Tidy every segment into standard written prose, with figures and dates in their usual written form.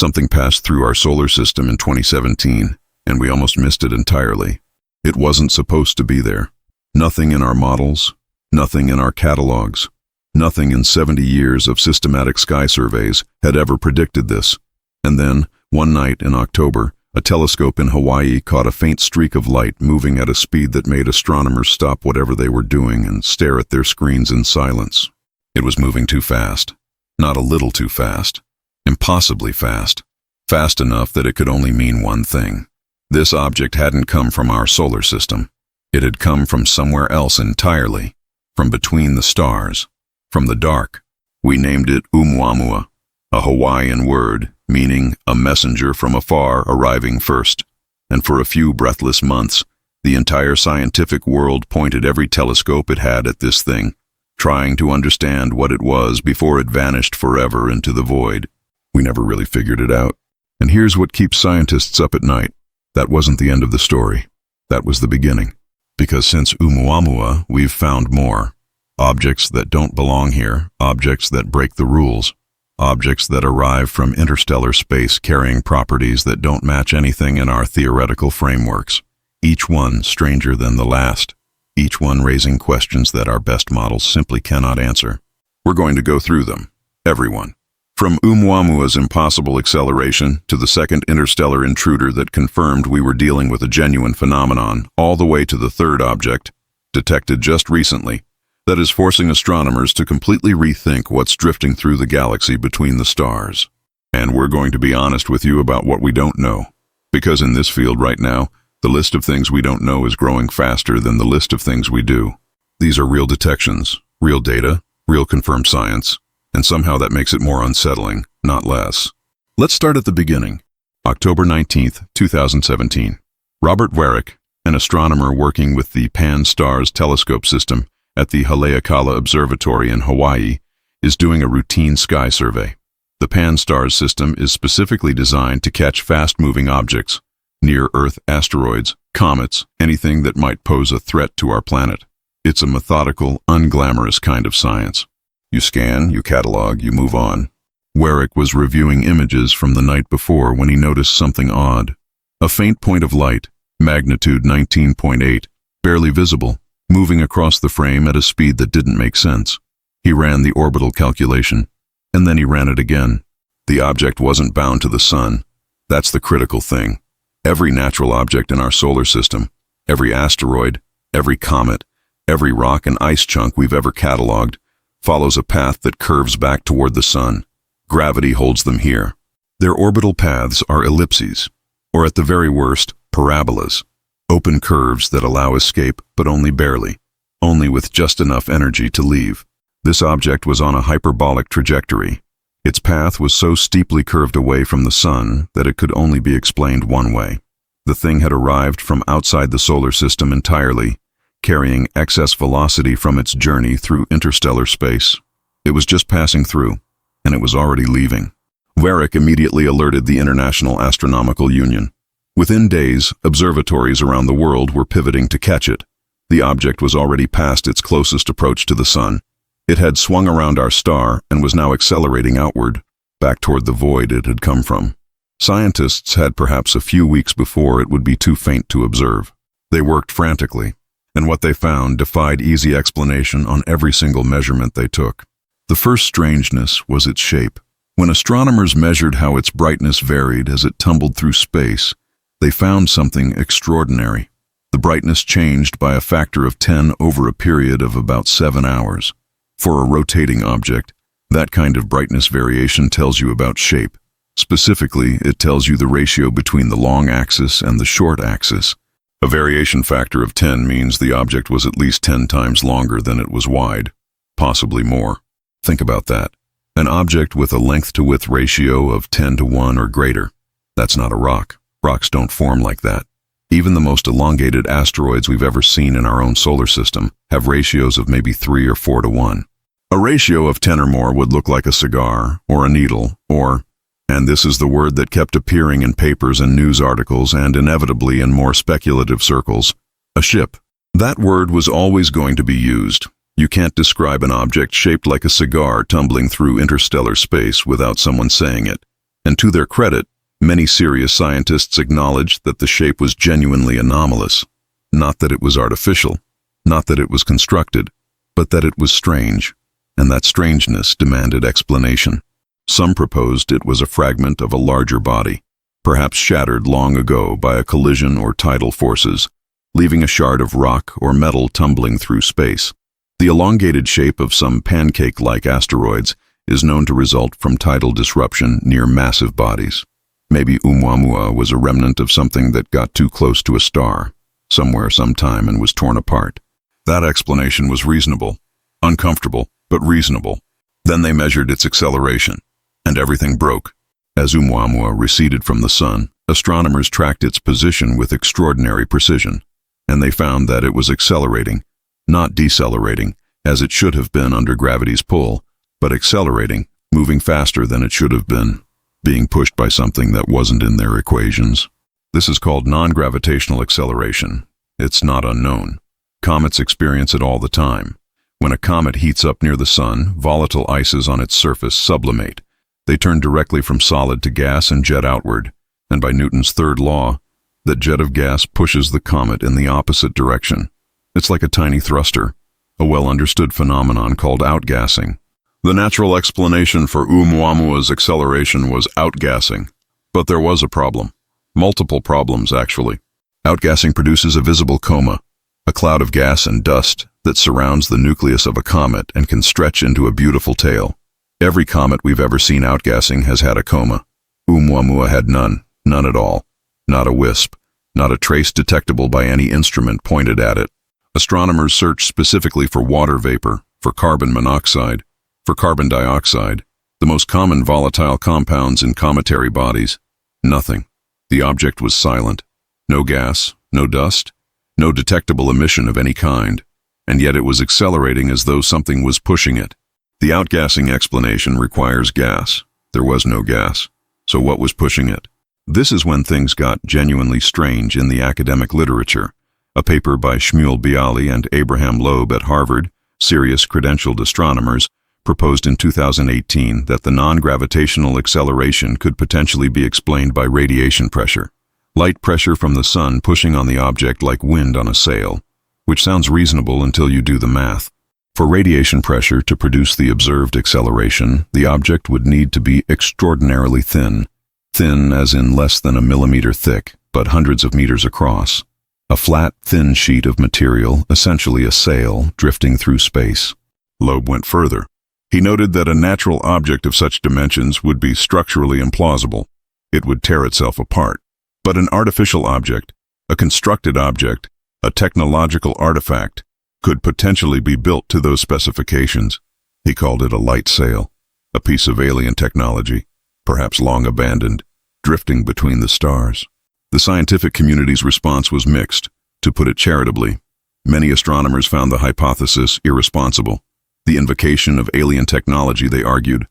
Something passed through our solar system in 2017, and we almost missed it entirely. It wasn't supposed to be there. Nothing in our models, nothing in our catalogs, nothing in 70 years of systematic sky surveys had ever predicted this. And then, one night in October, a telescope in Hawaii caught a faint streak of light moving at a speed that made astronomers stop whatever they were doing and stare at their screens in silence. It was moving too fast. Not a little too fast. Impossibly fast. Fast enough that it could only mean one thing. This object hadn't come from our solar system. It had come from somewhere else entirely. From between the stars. From the dark. We named it Oumuamua, a Hawaiian word meaning a messenger from afar arriving first. And for a few breathless months, the entire scientific world pointed every telescope it had at this thing, trying to understand what it was before it vanished forever into the void. We never really figured it out. And here's what keeps scientists up at night. That wasn't the end of the story. That was the beginning. Because since Oumuamua, we've found more. Objects that don't belong here, objects that break the rules, objects that arrive from interstellar space carrying properties that don't match anything in our theoretical frameworks. Each one stranger than the last. Each one raising questions that our best models simply cannot answer. We're going to go through them. Everyone. From Oumuamua's impossible acceleration to the second interstellar intruder that confirmed we were dealing with a genuine phenomenon, all the way to the third object, detected just recently, that is forcing astronomers to completely rethink what's drifting through the galaxy between the stars. And we're going to be honest with you about what we don't know. Because in this field right now, the list of things we don't know is growing faster than the list of things we do. These are real detections, real data, real confirmed science, and somehow that makes it more unsettling, not less. Let's start at the beginning. October 19th, 2017. Robert Warwick, an astronomer working with the Pan-STARRS telescope system at the Haleakala Observatory in Hawaii, is doing a routine sky survey. The Pan-STARRS system is specifically designed to catch fast-moving objects, near-Earth asteroids, comets, anything that might pose a threat to our planet. It's a methodical, unglamorous kind of science. You scan, you catalog, you move on. Warwick was reviewing images from the night before when he noticed something odd. A faint point of light, magnitude 19.8, barely visible, moving across the frame at a speed that didn't make sense. He ran the orbital calculation, and then he ran it again. The object wasn't bound to the sun. That's the critical thing. Every natural object in our solar system, every asteroid, every comet, every rock and ice chunk we've ever cataloged, follows a path that curves back toward the sun. Gravity holds them here. Their orbital paths are ellipses, or at the very worst, parabolas. Open curves that allow escape, but only barely, only with just enough energy to leave. This object was on a hyperbolic trajectory. Its path was so steeply curved away from the sun that it could only be explained one way. The thing had arrived from outside the solar system entirely, carrying excess velocity from its journey through interstellar space. It was just passing through, and it was already leaving. Warwick immediately alerted the International Astronomical Union. Within days, observatories around the world were pivoting to catch it. The object was already past its closest approach to the sun. It had swung around our star and was now accelerating outward, back toward the void it had come from. Scientists had perhaps a few weeks before it would be too faint to observe. They worked frantically, and what they found defied easy explanation on every single measurement they took. The first strangeness was its shape. When astronomers measured how its brightness varied as it tumbled through space, they found something extraordinary. The brightness changed by a factor of 10 over a period of about 7 hours. For a rotating object, that kind of brightness variation tells you about shape. Specifically, it tells you the ratio between the long axis and the short axis. A variation factor of 10 means the object was at least 10 times longer than it was wide, possibly more. Think about that. An object with a length-to-width ratio of 10 to 1 or greater. That's not a rock. Rocks don't form like that. Even the most elongated asteroids we've ever seen in our own solar system have ratios of maybe 3 or 4 to 1. A ratio of 10 or more would look like a cigar, or a needle, or, and this is the word that kept appearing in papers and news articles and inevitably in more speculative circles, a ship. That word was always going to be used. You can't describe an object shaped like a cigar tumbling through interstellar space without someone saying it. And to their credit, many serious scientists acknowledged that the shape was genuinely anomalous. Not that it was artificial, not that it was constructed, but that it was strange, and that strangeness demanded explanation. Some proposed it was a fragment of a larger body, perhaps shattered long ago by a collision or tidal forces, leaving a shard of rock or metal tumbling through space. The elongated shape of some pancake-like asteroids is known to result from tidal disruption near massive bodies. Maybe Oumuamua was a remnant of something that got too close to a star, somewhere sometime, and was torn apart. That explanation was reasonable. Uncomfortable, but reasonable. Then they measured its acceleration, and everything broke. As Oumuamua receded from the sun, astronomers tracked its position with extraordinary precision, and they found that it was accelerating, not decelerating, as it should have been under gravity's pull, but accelerating, moving faster than it should have been, being pushed by something that wasn't in their equations. This is called non-gravitational acceleration. It's not unknown. Comets experience it all the time. When a comet heats up near the sun, volatile ices on its surface sublimate. They turn directly from solid to gas and jet outward, and by Newton's third law, that jet of gas pushes the comet in the opposite direction. It's like a tiny thruster, a well-understood phenomenon called outgassing. The natural explanation for Oumuamua's acceleration was outgassing, but there was a problem. Multiple problems, actually. Outgassing produces a visible coma, a cloud of gas and dust that surrounds the nucleus of a comet and can stretch into a beautiful tail. Every comet we've ever seen outgassing has had a coma. Oumuamua had none at all. Not a wisp, not a trace detectable by any instrument pointed at it. Astronomers searched specifically for water vapor, for carbon monoxide, for carbon dioxide, the most common volatile compounds in cometary bodies. Nothing. The object was silent. No gas, no dust, no detectable emission of any kind, and yet it was accelerating as though something was pushing it. The outgassing explanation requires gas. There was no gas. So what was pushing it? This is when things got genuinely strange in the academic literature. A paper by Shmuel Bialy and Abraham Loeb at Harvard, serious credentialed astronomers, proposed in 2018 that the non-gravitational acceleration could potentially be explained by radiation pressure. Light pressure from the sun pushing on the object like wind on a sail, which sounds reasonable until you do the math. For radiation pressure to produce the observed acceleration, the object would need to be extraordinarily thin. Thin as in less than a millimeter thick, but hundreds of meters across. A flat, thin sheet of material, essentially a sail, drifting through space. Loeb went further. He noted that a natural object of such dimensions would be structurally implausible. It would tear itself apart. But an artificial object, a constructed object, a technological artifact, could potentially be built to those specifications. He called it a light sail, a piece of alien technology, perhaps long abandoned, drifting between the stars. The scientific community's response was mixed, to put it charitably. Many astronomers found the hypothesis irresponsible. The invocation of alien technology, they argued,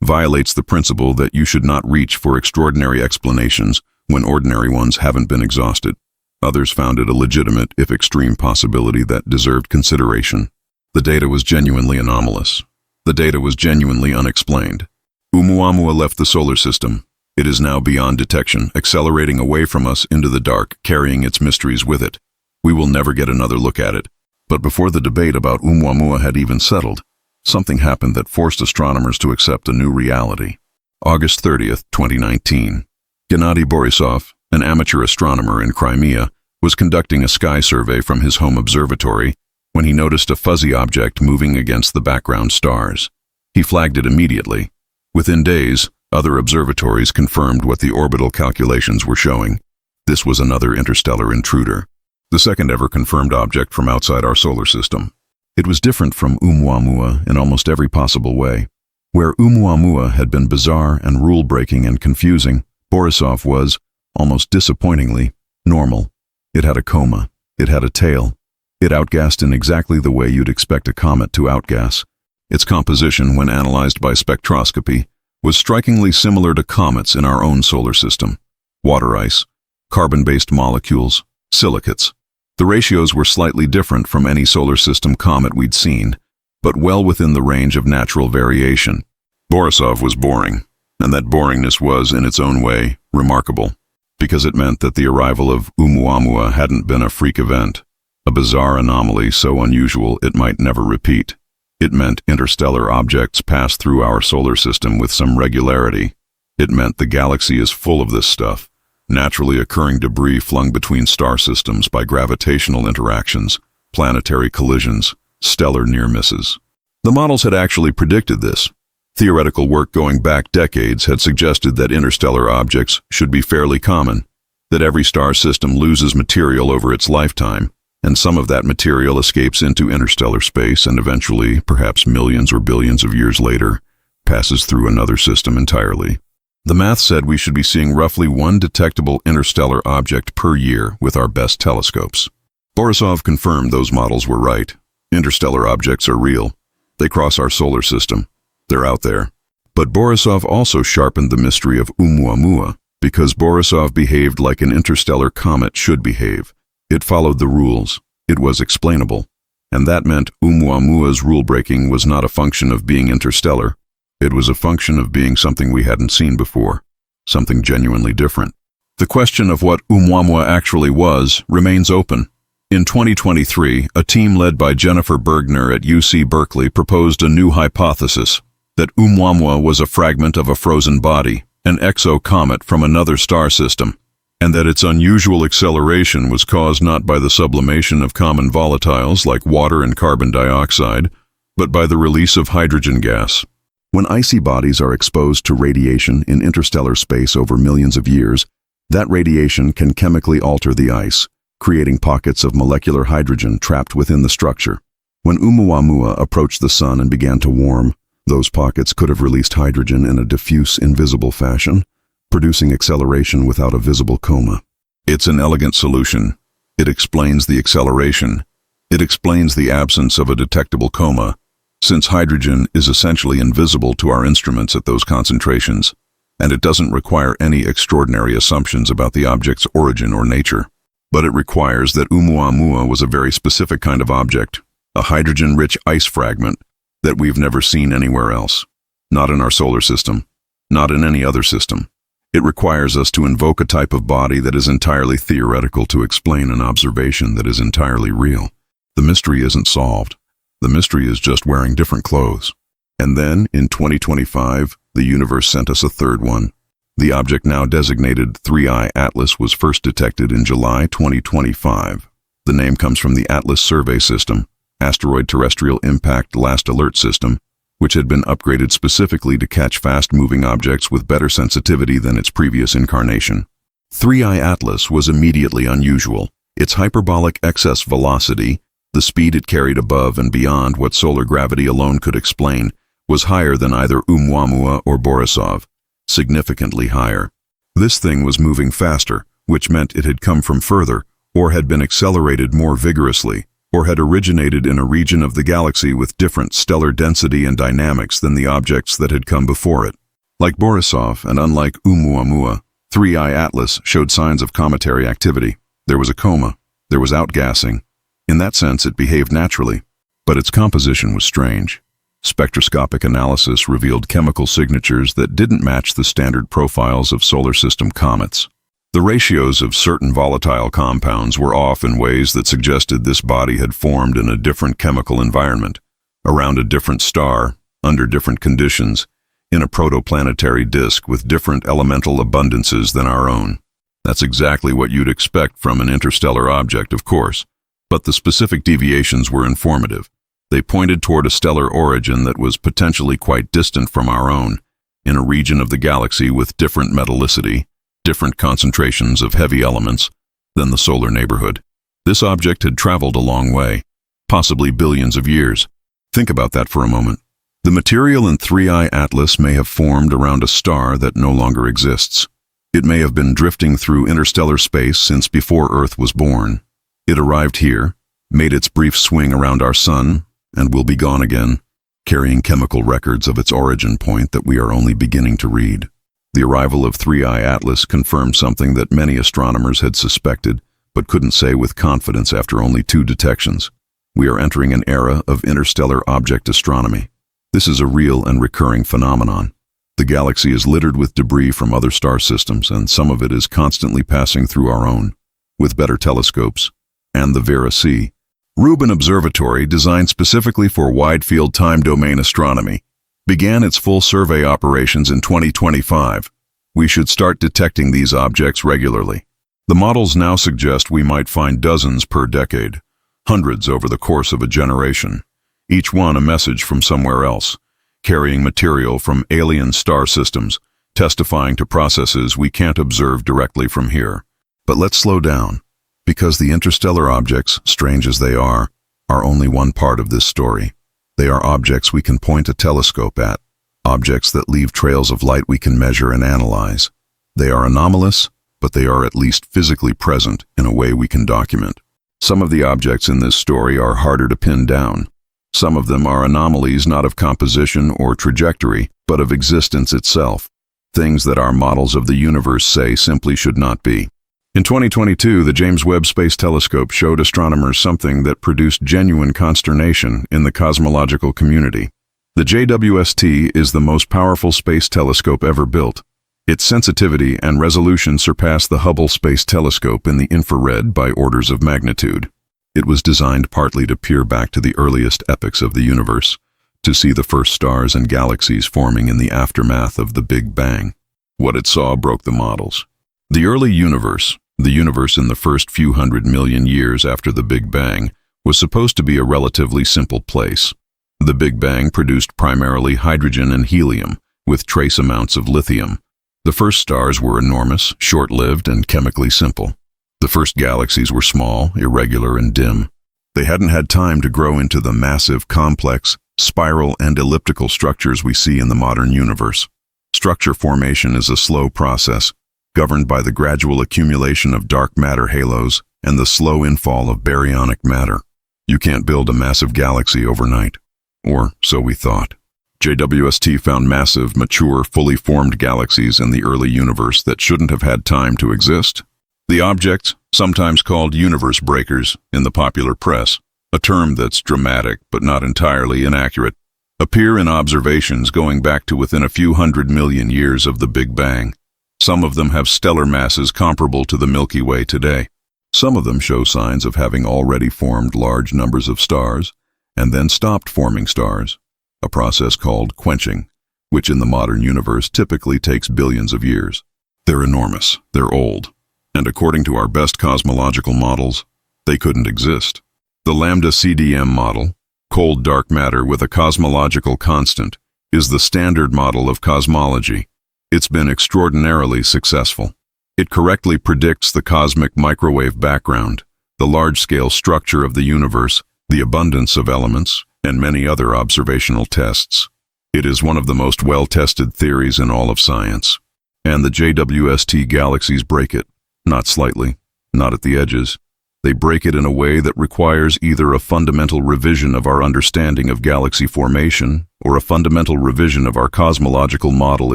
violates the principle that you should not reach for extraordinary explanations when ordinary ones haven't been exhausted. Others found it a legitimate, if extreme, possibility that deserved consideration. The data was genuinely anomalous. The data was genuinely unexplained. Oumuamua left the solar system. It is now beyond detection, accelerating away from us into the dark, carrying its mysteries with it. We will never get another look at it. But before the debate about Oumuamua had even settled, something happened that forced astronomers to accept a new reality. August 30th, 2019. Gennady Borisov, an amateur astronomer in Crimea, was conducting a sky survey from his home observatory when he noticed a fuzzy object moving against the background stars. He flagged it immediately. Within days, other observatories confirmed what the orbital calculations were showing. This was another interstellar intruder, the second ever confirmed object from outside our solar system. It was different from Oumuamua in almost every possible way. Where Oumuamua had been bizarre and rule-breaking and confusing, Borisov was, almost disappointingly, normal. It had a coma. It had a tail. It outgassed in exactly the way you'd expect a comet to outgas. Its composition, when analyzed by spectroscopy, was strikingly similar to comets in our own solar system. Water ice, carbon-based molecules, silicates. The ratios were slightly different from any solar system comet we'd seen, but well within the range of natural variation. Borisov was boring. And that boringness was, in its own way, remarkable, because it meant that the arrival of Oumuamua hadn't been a freak event, a bizarre anomaly so unusual it might never repeat. It meant interstellar objects pass through our solar system with some regularity. It meant the galaxy is full of this stuff, naturally occurring debris flung between star systems by gravitational interactions, planetary collisions, stellar near misses. The models had actually predicted this. Theoretical work going back decades had suggested that interstellar objects should be fairly common, that every star system loses material over its lifetime, and some of that material escapes into interstellar space and eventually, perhaps millions or billions of years later, passes through another system entirely. The math said we should be seeing roughly one detectable interstellar object per year with our best telescopes. Borisov confirmed those models were right. Interstellar objects are real. They cross our solar system. They're out there. But Borisov also sharpened the mystery of Oumuamua, because Borisov behaved like an interstellar comet should behave. It followed the rules. It was explainable. And that meant Oumuamua's rule-breaking was not a function of being interstellar. It was a function of being something we hadn't seen before, something genuinely different. The question of what Oumuamua actually was remains open. In 2023, a team led by Jennifer Bergner at UC Berkeley proposed a new hypothesis, that Oumuamua was a fragment of a frozen body, an exocomet from another star system, and that its unusual acceleration was caused not by the sublimation of common volatiles like water and carbon dioxide, but by the release of hydrogen gas. When icy bodies are exposed to radiation in interstellar space over millions of years, that radiation can chemically alter the ice, creating pockets of molecular hydrogen trapped within the structure. When Oumuamua approached the sun and began to warm, those pockets could have released hydrogen in a diffuse, invisible fashion, producing acceleration without a visible coma. It's an elegant solution. It explains the acceleration. It explains the absence of a detectable coma, since hydrogen is essentially invisible to our instruments at those concentrations, and it doesn't require any extraordinary assumptions about the object's origin or nature. But it requires that Oumuamua was a very specific kind of object, a hydrogen-rich ice fragment that we've never seen anywhere else. Not in our solar system, not in any other system. It requires us to invoke a type of body that is entirely theoretical to explain an observation that is entirely real. The mystery isn't solved. The mystery is just wearing different clothes. And then, in 2025, the universe sent us a third one. The object now designated 3I Atlas was first detected in July 2025. The name comes from the Atlas Survey System, Asteroid Terrestrial Impact Last Alert System, which had been upgraded specifically to catch fast-moving objects with better sensitivity than its previous incarnation. 3I Atlas was immediately unusual. Its hyperbolic excess velocity, the speed it carried above and beyond what solar gravity alone could explain, was higher than either Oumuamua or Borisov, significantly higher. This thing was moving faster, which meant it had come from further, or had been accelerated more vigorously, or had originated in a region of the galaxy with different stellar density and dynamics than the objects that had come before it. Like Borisov and unlike Oumuamua, 3I Atlas showed signs of cometary activity. There was a coma. There was outgassing. In that sense, it behaved naturally. But its composition was strange. Spectroscopic analysis revealed chemical signatures that didn't match the standard profiles of solar system comets. The ratios of certain volatile compounds were off in ways that suggested this body had formed in a different chemical environment, around a different star, under different conditions, in a protoplanetary disk with different elemental abundances than our own. That's exactly what you'd expect from an interstellar object, of course, but the specific deviations were informative. They pointed toward a stellar origin that was potentially quite distant from our own, in a region of the galaxy with different metallicity, different concentrations of heavy elements than the solar neighborhood. This object had traveled a long way, possibly billions of years. Think about that for a moment. The material in 3I Atlas may have formed around a star that no longer exists. It may have been drifting through interstellar space since before Earth was born. It arrived here, made its brief swing around our sun, and will be gone again, carrying chemical records of its origin point that we are only beginning to read. The arrival of 3I Atlas confirmed something that many astronomers had suspected, but couldn't say with confidence after only 2 detections. We are entering an era of interstellar object astronomy. This is a real and recurring phenomenon. The galaxy is littered with debris from other star systems, and some of it is constantly passing through our own, with better telescopes, and the Vera C. Rubin Observatory, designed specifically for wide-field time domain astronomy, began its full survey operations in 2025. We should start detecting these objects regularly. The models now suggest we might find dozens per decade, hundreds over the course of a generation, each one a message from somewhere else, carrying material from alien star systems, testifying to processes we can't observe directly from here. But let's slow down, because the interstellar objects, strange as they are only one part of this story. They are objects we can point a telescope at, objects that leave trails of light we can measure and analyze. They are anomalous, but they are at least physically present in a way we can document. Some of the objects in this story are harder to pin down. Some of them are anomalies not of composition or trajectory, but of existence itself, things that our models of the universe say simply should not be. In 2022, the James Webb Space Telescope showed astronomers something that produced genuine consternation in the cosmological community. The JWST is the most powerful space telescope ever built. Its sensitivity and resolution surpass the Hubble Space Telescope in the infrared by orders of magnitude. It was designed partly to peer back to the earliest epochs of the universe, to see the first stars and galaxies forming in the aftermath of the Big Bang. What it saw broke the models. The early universe, the universe in the first few 100 million years after the Big Bang, was supposed to be a relatively simple place. The Big Bang produced primarily hydrogen and helium, with trace amounts of lithium. The first stars were enormous, short-lived, and chemically simple. The first galaxies were small, irregular, and dim. They hadn't had time to grow into the massive, complex, spiral, and elliptical structures we see in the modern universe. Structure formation is a slow process, governed by the gradual accumulation of dark matter halos and the slow infall of baryonic matter. You can't build a massive galaxy overnight. Or so we thought. JWST found massive, mature, fully formed galaxies in the early universe that shouldn't have had time to exist. The objects, sometimes called universe breakers in the popular press, a term that's dramatic but not entirely inaccurate, appear in observations going back to within a few 100 million years of the Big Bang. Some of them have stellar masses comparable to the Milky Way today. Some of them show signs of having already formed large numbers of stars, and then stopped forming stars, a process called quenching, which in the modern universe typically takes billions of years. They're enormous, they're old, and according to our best cosmological models, they couldn't exist. The lambda CDM model, cold dark matter with a cosmological constant, is the standard model of cosmology. It's been extraordinarily successful. It correctly predicts the cosmic microwave background, the large-scale structure of the universe, the abundance of elements, and many other observational tests. It is one of the most well-tested theories in all of science. And the JWST galaxies break it, not slightly, not at the edges. They break it in a way that requires either a fundamental revision of our understanding of galaxy formation or a fundamental revision of our cosmological model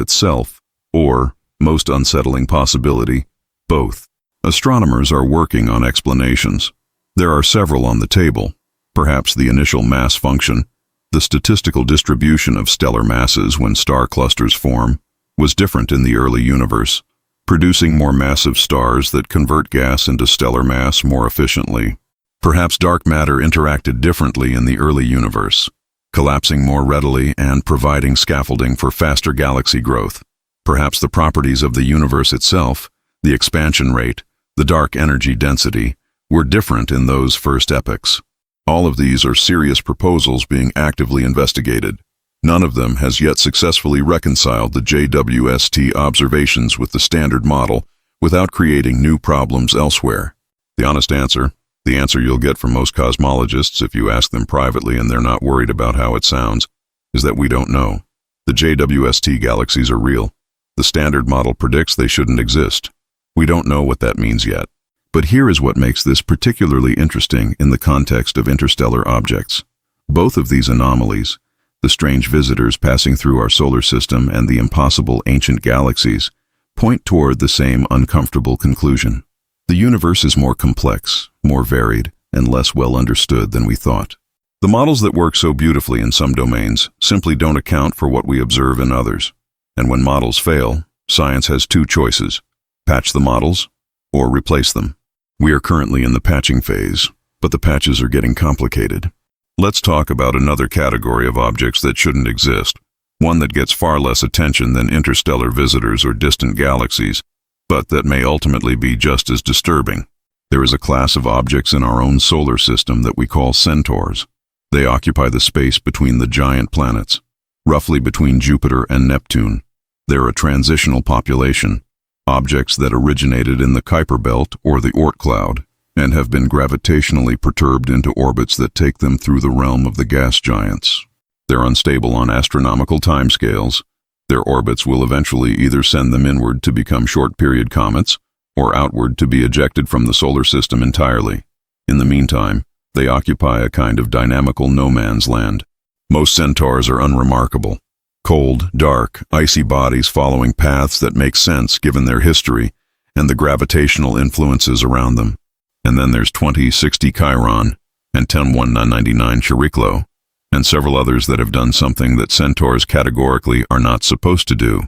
itself, or, most unsettling possibility, both. Astronomers are working on explanations. There are several on the table. Perhaps the initial mass function, the statistical distribution of stellar masses when star clusters form, was different in the early universe, producing more massive stars that convert gas into stellar mass more efficiently. Perhaps dark matter interacted differently in the early universe, collapsing more readily and providing scaffolding for faster galaxy growth. Perhaps the properties of the universe itself, the expansion rate, the dark energy density, were different in those first epochs. All of these are serious proposals being actively investigated. None of them has yet successfully reconciled the JWST observations with the standard model without creating new problems elsewhere. The honest answer, the answer you'll get from most cosmologists if you ask them privately and they're not worried about how it sounds, is that we don't know. The JWST galaxies are real. The standard model predicts they shouldn't exist. We don't know what that means yet. But here is what makes this particularly interesting in the context of interstellar objects. Both of these anomalies, the strange visitors passing through our solar system and the impossible ancient galaxies, point toward the same uncomfortable conclusion. The universe is more complex, more varied, and less well understood than we thought. The models that work so beautifully in some domains simply don't account for what we observe in others. And when models fail, science has two choices: patch the models or replace them. We are currently in the patching phase, but the patches are getting complicated. Let's talk about another category of objects that shouldn't exist, one that gets far less attention than interstellar visitors or distant galaxies, but that may ultimately be just as disturbing. There is a class of objects in our own solar system that we call centaurs. They occupy the space between the giant planets, roughly between Jupiter and Neptune. They're a transitional population, objects that originated in the Kuiper belt or the Oort cloud, and have been gravitationally perturbed into orbits that take them through the realm of the gas giants. They're unstable on astronomical timescales. Their orbits will eventually either send them inward to become short-period comets, or outward to be ejected from the solar system entirely. In the meantime, they occupy a kind of dynamical no-man's land. Most centaurs are unremarkable. Cold, dark, icy bodies following paths that make sense given their history and the gravitational influences around them. And then there's 2060 Chiron and 10199 Chariklo, and several others that have done something that centaurs categorically are not supposed to do.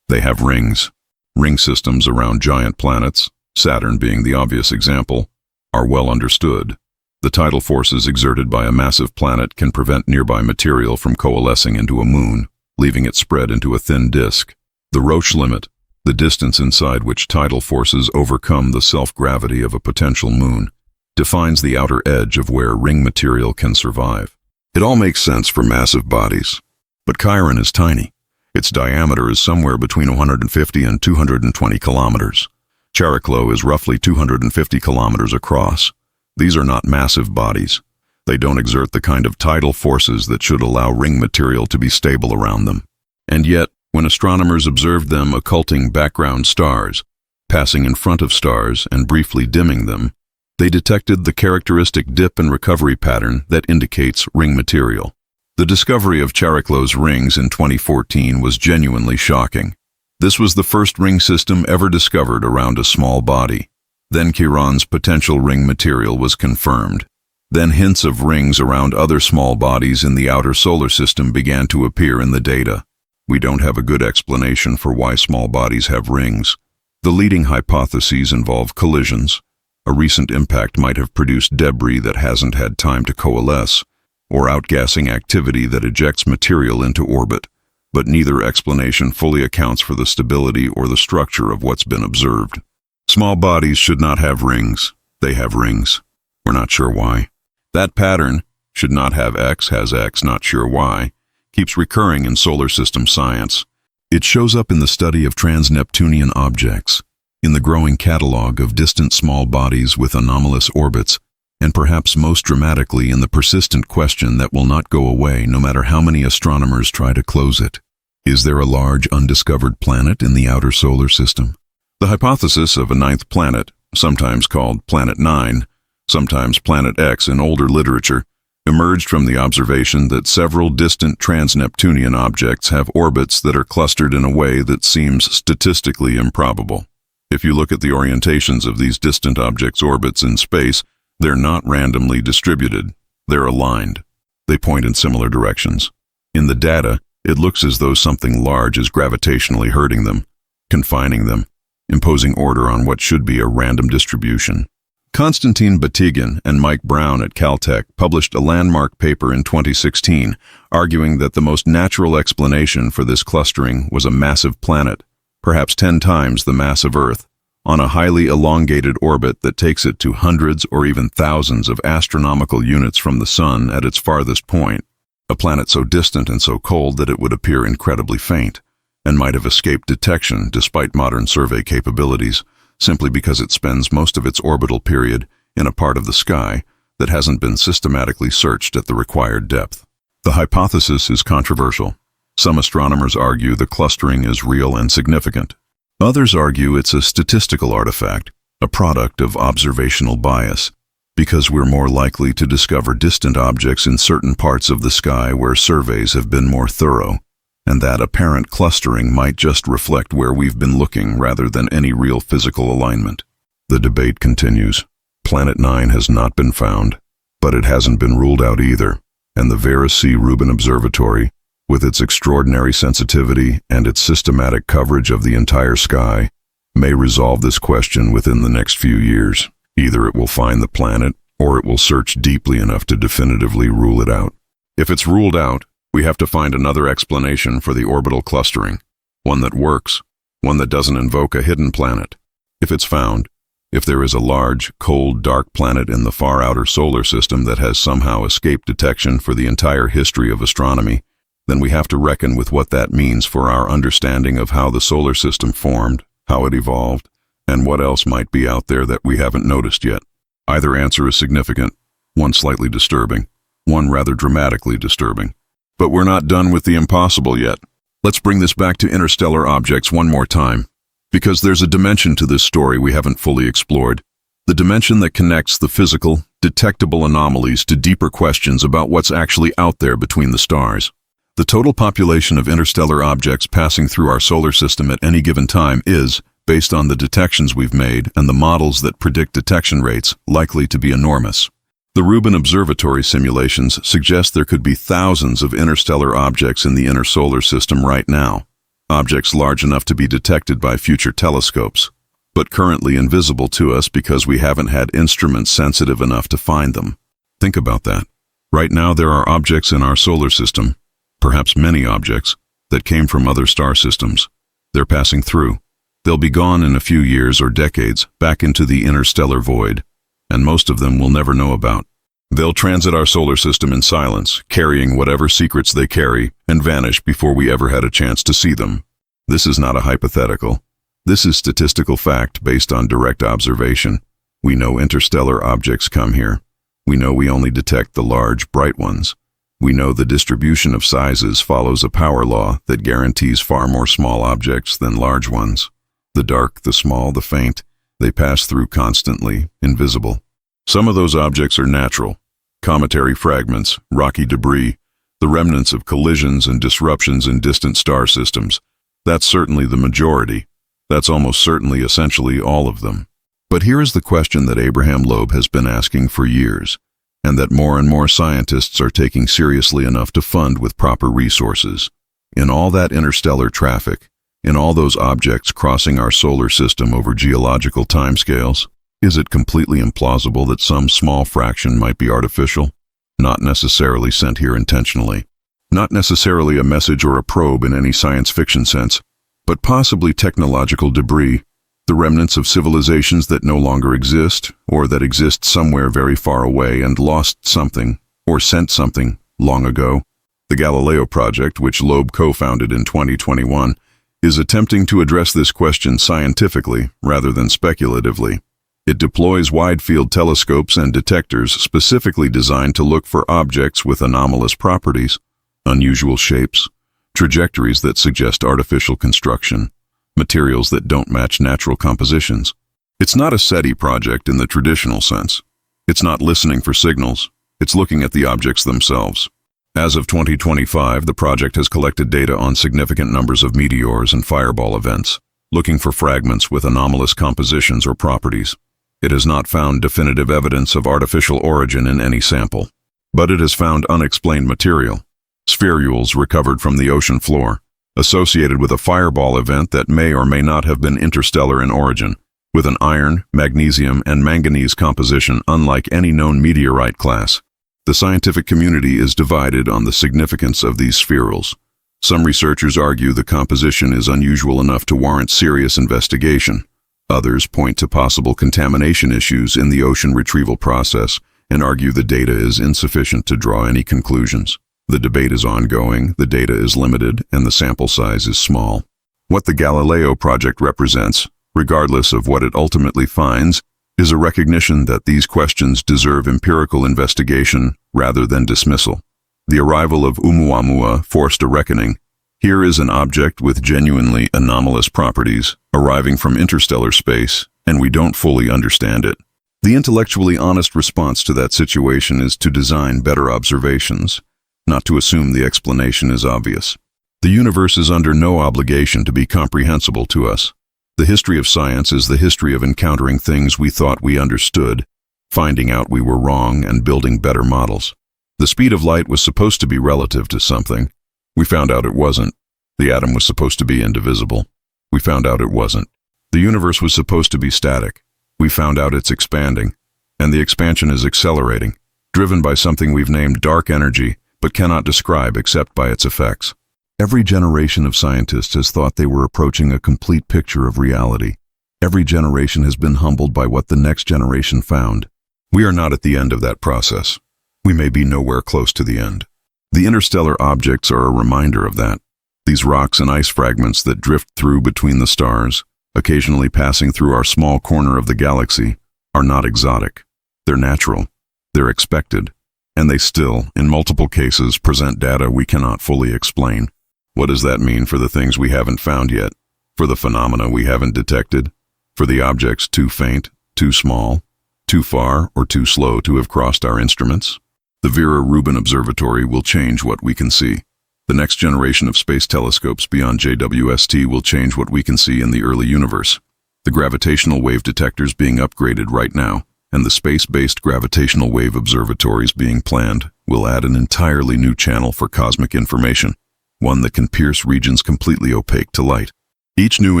They have rings. Ring systems around giant planets, Saturn being the obvious example, are well understood. The tidal forces exerted by a massive planet can prevent nearby material from coalescing into a moon, leaving it spread into a thin disk. The Roche limit, the distance inside which tidal forces overcome the self-gravity of a potential moon, defines the outer edge of where ring material can survive. It all makes sense for massive bodies, but Chiron is tiny. Its diameter is somewhere between 150 and 220 kilometers. Chariklo is roughly 250 kilometers across. These are not massive bodies. They don't exert the kind of tidal forces that should allow ring material to be stable around them. And yet, when astronomers observed them occulting background stars, passing in front of stars and briefly dimming them, they detected the characteristic dip and recovery pattern that indicates ring material. The discovery of Chariklo's rings in 2014 was genuinely shocking. This was the first ring system ever discovered around a small body. Then Chiron's potential ring material was confirmed. Then hints of rings around other small bodies in the outer solar system began to appear in the data. We don't have a good explanation for why small bodies have rings. The leading hypotheses involve collisions. A recent impact might have produced debris that hasn't had time to coalesce, or outgassing activity that ejects material into orbit, but neither explanation fully accounts for the stability or the structure of what's been observed. Small bodies should not have rings. They have rings. We're not sure why. That pattern, should not have X, has X, not sure why, keeps recurring in solar system science. It shows up in the study of trans-Neptunian objects, in the growing catalog of distant small bodies with anomalous orbits, and perhaps most dramatically in the persistent question that will not go away no matter how many astronomers try to close it. Is there a large undiscovered planet in the outer solar system? The hypothesis of a ninth planet, sometimes called Planet 9, sometimes Planet X in older literature, emerged from the observation that several distant trans-Neptunian objects have orbits that are clustered in a way that seems statistically improbable. If you look at the orientations of these distant objects' orbits in space, they're not randomly distributed. They're aligned. They point in similar directions. In the data, it looks as though something large is gravitationally hurting them, confining them, imposing order on what should be a random distribution. Konstantin Batygin and Mike Brown at Caltech published a landmark paper in 2016 arguing that the most natural explanation for this clustering was a massive planet, perhaps 10 times the mass of Earth, on a highly elongated orbit that takes it to hundreds or even thousands of astronomical units from the Sun at its farthest point, a planet so distant and so cold that it would appear incredibly faint, and might have escaped detection despite modern survey capabilities, simply because it spends most of its orbital period in a part of the sky that hasn't been systematically searched at the required depth. The hypothesis is controversial. Some astronomers argue the clustering is real and significant. Others argue it's a statistical artifact, a product of observational bias, because we're more likely to discover distant objects in certain parts of the sky where surveys have been more thorough, and that apparent clustering might just reflect where we've been looking rather than any real physical alignment. The debate continues. Planet 9 has not been found, but it hasn't been ruled out either, and the Vera C. Rubin Observatory, with its extraordinary sensitivity and its systematic coverage of the entire sky, may resolve this question within the next few years. Either it will find the planet, or it will search deeply enough to definitively rule it out. If it's ruled out, we have to find another explanation for the orbital clustering, one that works, one that doesn't invoke a hidden planet. If it's found, if there is a large, cold, dark planet in the far outer solar system that has somehow escaped detection for the entire history of astronomy, then we have to reckon with what that means for our understanding of how the solar system formed, how it evolved, and what else might be out there that we haven't noticed yet. Either answer is significant, one slightly disturbing, one rather dramatically disturbing. But we're not done with the impossible yet. Let's bring this back to interstellar objects one more time, because there's a dimension to this story we haven't fully explored. The dimension that connects the physical, detectable anomalies to deeper questions about what's actually out there between the stars. The total population of interstellar objects passing through our solar system at any given time is, based on the detections we've made and the models that predict detection rates, likely to be enormous. The Rubin Observatory simulations suggest there could be thousands of interstellar objects in the inner solar system right now, objects large enough to be detected by future telescopes, but currently invisible to us because we haven't had instruments sensitive enough to find them. Think about that. Right now there are objects in our solar system, perhaps many objects, that came from other star systems. They're passing through. They'll be gone in a few years or decades, back into the interstellar void, and most of them we'll never know about. They'll transit our solar system in silence, carrying whatever secrets they carry, and vanish before we ever had a chance to see them. This is not a hypothetical. This is statistical fact based on direct observation. We know interstellar objects come here. We know we only detect the large, bright ones. We know the distribution of sizes follows a power law that guarantees far more small objects than large ones. The dark, the small, the faint, they pass through constantly, invisible. Some of those objects are natural, cometary fragments, rocky debris, the remnants of collisions and disruptions in distant star systems. That's certainly the majority. That's almost certainly essentially all of them. But here is the question that Abraham Loeb has been asking for years, and that more and more scientists are taking seriously enough to fund with proper resources. In all that interstellar traffic, in all those objects crossing our solar system over geological timescales, is it completely implausible that some small fraction might be artificial, not necessarily sent here intentionally, not necessarily a message or a probe in any science fiction sense, but possibly technological debris, the remnants of civilizations that no longer exist, or that exist somewhere very far away and lost something, or sent something, long ago? The Galileo Project, which Loeb co-founded in 2021, is attempting to address this question scientifically rather than speculatively. It deploys wide-field telescopes and detectors specifically designed to look for objects with anomalous properties, unusual shapes, trajectories that suggest artificial construction, materials that don't match natural compositions. It's not a SETI project in the traditional sense. It's not listening for signals. It's looking at the objects themselves. As of 2025, the project has collected data on significant numbers of meteors and fireball events, looking for fragments with anomalous compositions or properties. It has not found definitive evidence of artificial origin in any sample, but it has found unexplained material, spherules recovered from the ocean floor, associated with a fireball event that may or may not have been interstellar in origin, with an iron, magnesium, and manganese composition unlike any known meteorite class. The scientific community is divided on the significance of these spherules. Some researchers argue the composition is unusual enough to warrant serious investigation. Others point to possible contamination issues in the ocean retrieval process and argue the data is insufficient to draw any conclusions. The debate is ongoing, the data is limited, and the sample size is small. What the Galileo Project represents, regardless of what it ultimately finds, is a recognition that these questions deserve empirical investigation rather than dismissal. The arrival of Oumuamua forced a reckoning. Here is an object with genuinely anomalous properties, arriving from interstellar space, and we don't fully understand it. The intellectually honest response to that situation is to design better observations, not to assume the explanation is obvious. The universe is under no obligation to be comprehensible to us. The history of science is the history of encountering things we thought we understood, finding out we were wrong, and building better models. The speed of light was supposed to be relative to something. We found out it wasn't. The atom was supposed to be indivisible. We found out it wasn't. The universe was supposed to be static. We found out it's expanding. And the expansion is accelerating, driven by something we've named dark energy, but cannot describe except by its effects. Every generation of scientists has thought they were approaching a complete picture of reality. Every generation has been humbled by what the next generation found. We are not at the end of that process. We may be nowhere close to the end. The interstellar objects are a reminder of that. These rocks and ice fragments that drift through between the stars, occasionally passing through our small corner of the galaxy, are not exotic. They're natural. They're expected. And they still, in multiple cases, present data we cannot fully explain. What does that mean for the things we haven't found yet? For the phenomena we haven't detected? For the objects too faint, too small, too far, or too slow to have crossed our instruments? The Vera Rubin Observatory will change what we can see. The next generation of space telescopes beyond JWST will change what we can see in the early universe. The gravitational wave detectors being upgraded right now, and the space-based gravitational wave observatories being planned, will add an entirely new channel for cosmic information, one that can pierce regions completely opaque to light. Each new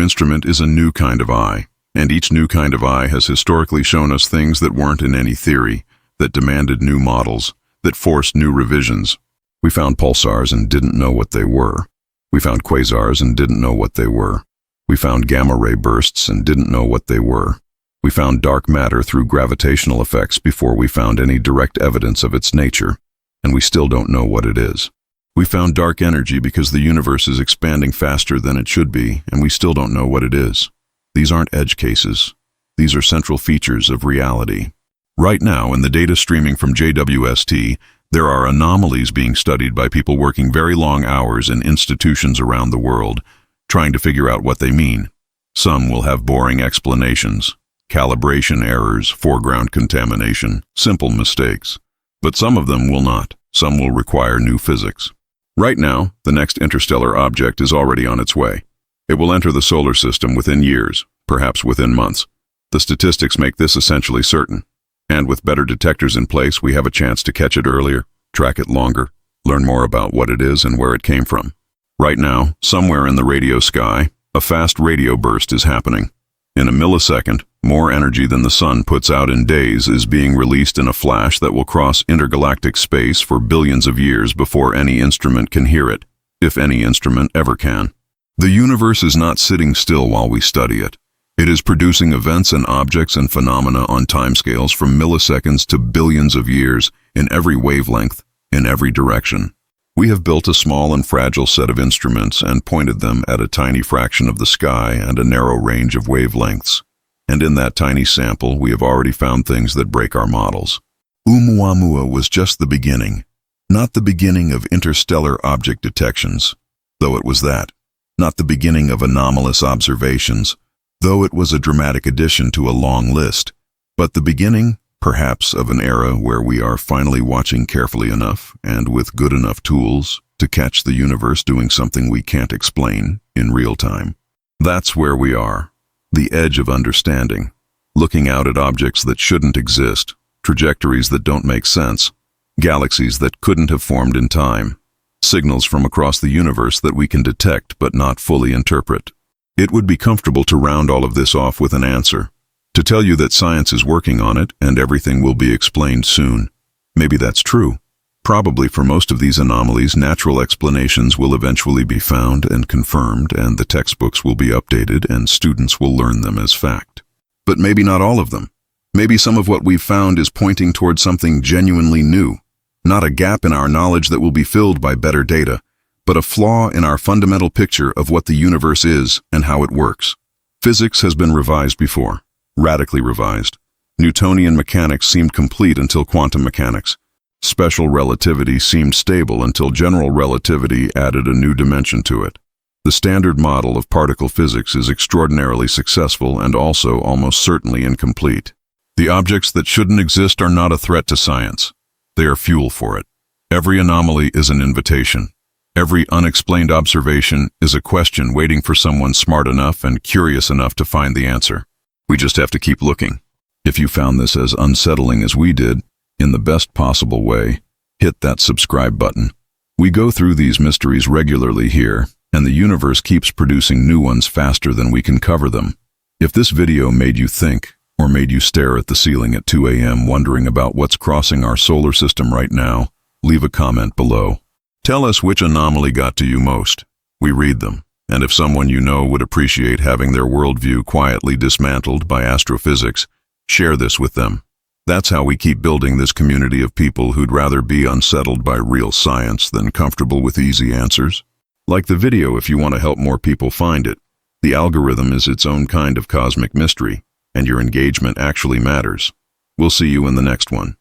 instrument is a new kind of eye, and each new kind of eye has historically shown us things that weren't in any theory, that demanded new models, that forced new revisions. We found pulsars and didn't know what they were. We found quasars and didn't know what they were. We found gamma-ray bursts and didn't know what they were. We found dark matter through gravitational effects before we found any direct evidence of its nature, and we still don't know what it is. We found dark energy because the universe is expanding faster than it should be, and we still don't know what it is. These aren't edge cases. These are central features of reality. Right now, in the data streaming from JWST, there are anomalies being studied by people working very long hours in institutions around the world, trying to figure out what they mean. Some will have boring explanations, calibration errors, foreground contamination, simple mistakes. But some of them will not. Some will require new physics. Right now, the next interstellar object is already on its way. It will enter the solar system within years, perhaps within months. The statistics make this essentially certain. And with better detectors in place, we have a chance to catch it earlier, track it longer, learn more about what it is and where it came from. Right now, somewhere in the radio sky, a fast radio burst is happening. In a millisecond, more energy than the sun puts out in days is being released in a flash that will cross intergalactic space for billions of years before any instrument can hear it, if any instrument ever can. The universe is not sitting still while we study it. It is producing events and objects and phenomena on timescales from milliseconds to billions of years, in every wavelength, in every direction. We have built a small and fragile set of instruments and pointed them at a tiny fraction of the sky and a narrow range of wavelengths. And in that tiny sample, we have already found things that break our models. Oumuamua was just the beginning, not the beginning of interstellar object detections, though it was that, not the beginning of anomalous observations, though it was a dramatic addition to a long list, but the beginning, perhaps, of an era where we are finally watching carefully enough and with good enough tools to catch the universe doing something we can't explain in real time. That's where we are, the edge of understanding, looking out at objects that shouldn't exist, trajectories that don't make sense, galaxies that couldn't have formed in time, signals from across the universe that we can detect but not fully interpret. It would be comfortable to round all of this off with an answer, to tell you that science is working on it and everything will be explained soon. Maybe that's true. Probably for most of these anomalies, natural explanations will eventually be found and confirmed, and the textbooks will be updated and students will learn them as fact. But maybe not all of them. Maybe some of what we've found is pointing toward something genuinely new, not a gap in our knowledge that will be filled by better data, but a flaw in our fundamental picture of what the universe is and how it works. Physics has been revised before, radically revised. Newtonian mechanics seemed complete until quantum mechanics. Special relativity seemed stable until general relativity added a new dimension to it. The standard model of particle physics is extraordinarily successful and also almost certainly incomplete. The objects that shouldn't exist are not a threat to science. They are fuel for it. Every anomaly is an invitation. Every unexplained observation is a question waiting for someone smart enough and curious enough to find the answer. We just have to keep looking. If you found this as unsettling as we did, in the best possible way, hit that subscribe button. We go through these mysteries regularly here, and the universe keeps producing new ones faster than we can cover them. If this video made you think, or made you stare at the ceiling at 2 a.m. wondering about what's crossing our solar system right now, leave a comment below. Tell us which anomaly got to you most. We read them, and if someone you know would appreciate having their worldview quietly dismantled by astrophysics, share this with them. That's how we keep building this community of people who'd rather be unsettled by real science than comfortable with easy answers. Like the video if you want to help more people find it. The algorithm is its own kind of cosmic mystery, and your engagement actually matters. We'll see you in the next one.